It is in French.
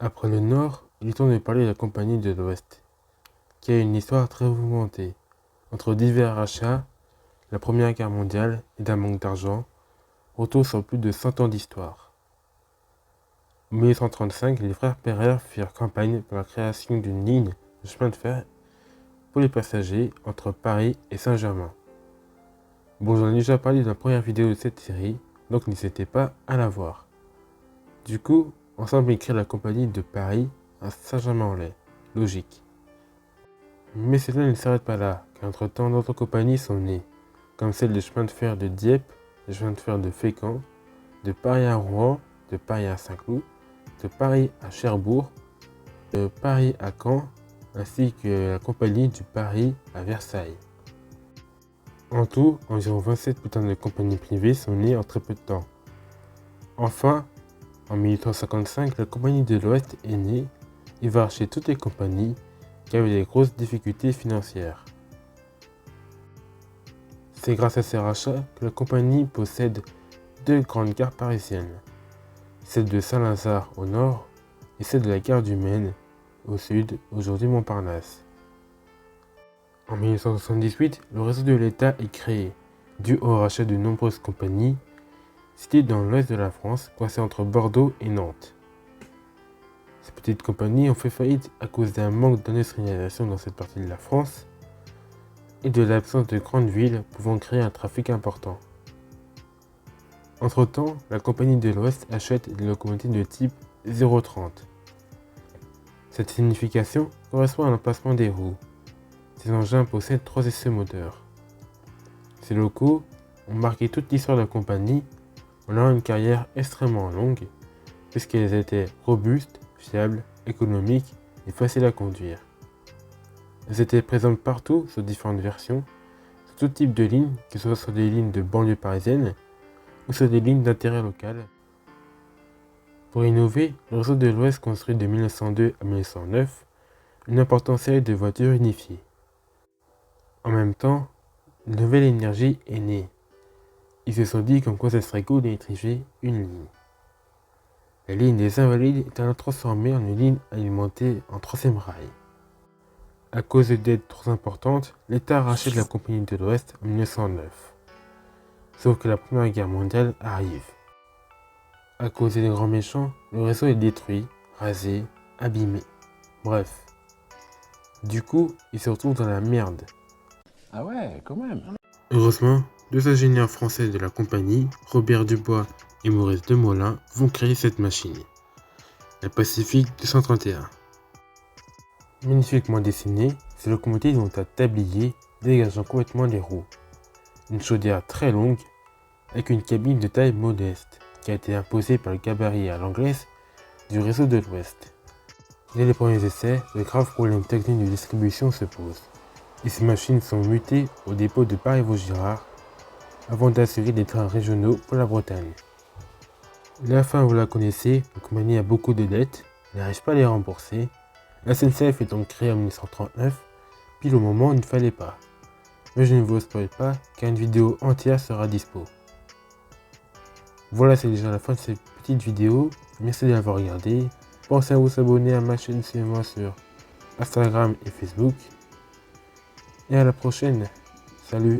Après le Nord, il est temps de parler de la Compagnie de l'Ouest, qui a une histoire très mouvementée. Entre divers rachats, la Première Guerre mondiale et d'un manque d'argent, retour sur plus de 100 ans d'histoire. En 1835, les frères Pereire firent campagne pour la création d'une ligne de chemin de fer pour les passagers entre Paris et Saint-Germain. Bon, j'en ai déjà parlé dans la première vidéo de cette série, donc n'hésitez pas à la voir. Du coup, ensemble ils créent la Compagnie de Paris à Saint-Germain-en-Laye. Logique. Mais cela ne s'arrête pas là, car entre-temps d'autres compagnies sont nées, comme celle des chemins de fer de Dieppe, des chemins de fer de Fécamp, de Paris à Rouen, de Paris à Saint-Cloud, de Paris à Cherbourg, de Paris à Caen, ainsi que la Compagnie du Paris à Versailles. En tout, environ 27 putains de compagnies privées sont nées en très peu de temps. Enfin, en 1855, la Compagnie de l'Ouest est née et va arracher toutes les compagnies qui avaient des grosses difficultés financières. C'est grâce à ces rachats que la compagnie possède deux grandes gares parisiennes, celle de Saint-Lazare au nord et celle de la gare du Maine au sud, aujourd'hui Montparnasse. En 1978, le réseau de l'État est créé, dû au rachat de nombreuses compagnies situées dans l'ouest de la France, coincées entre Bordeaux et Nantes. Ces petites compagnies ont fait faillite à cause d'un manque d'industrialisation dans cette partie de la France et de l'absence de grandes villes pouvant créer un trafic important. Entre-temps, la Compagnie de l'Ouest achète des locomotives de type 030. Cette signification correspond à l'emplacement des roues. Ces engins possèdent 3 essais moteurs. Ces locaux ont marqué toute l'histoire de la compagnie en ayant une carrière extrêmement longue puisqu'elles étaient robustes, fiables, économiques et faciles à conduire. Elles étaient présentes partout sur différentes versions, sur tout type de lignes, que ce soit sur des lignes de banlieue parisienne ou sur des lignes d'intérêt local. Pour innover, le réseau de l'Ouest construit de 1902 à 1909 une importante série de voitures unifiées. En même temps, une nouvelle énergie est née. Ils se sont dit comme quoi ça serait cool d'électrifier une ligne. La ligne des Invalides est alors transformée en une ligne alimentée en troisième rail. À cause de dettes trop importantes, l'État rachète la Compagnie de l'Ouest en 1909. Sauf que la Première Guerre mondiale arrive. À cause des grands méchants, le réseau est détruit, rasé, abîmé. Bref. Du coup, il se retrouve dans la merde. Ah ouais, quand même. Heureusement, deux ingénieurs français de la compagnie, Robert Dubois et Maurice Demolin, vont créer cette machine, la Pacifique 231. Magnifiquement dessinée, ces locomotives ont un tablier dégageant complètement les roues. Une chaudière très longue, avec une cabine de taille modeste, qui a été imposée par le gabarit à l'anglaise du réseau de l'Ouest. Dès les premiers essais, de graves problèmes techniques de distribution se posent, et ces machines sont mutées au dépôt de Paris-Vaugirard avant d'assurer des trains régionaux pour la Bretagne. La fin, vous la connaissez, la compagnie a beaucoup de dettes, elle n'arrive pas à les rembourser. La SNCF est donc créée en 1939, pile au moment où il ne fallait pas. Mais je ne vous spoil pas, car une vidéo entière sera dispo. Voilà, c'est déjà la fin de cette petite vidéo. Merci de l'avoir regardé. Pensez à vous abonner à ma chaîne, suivez-moi sur Instagram et Facebook. Et à la prochaine. Salut.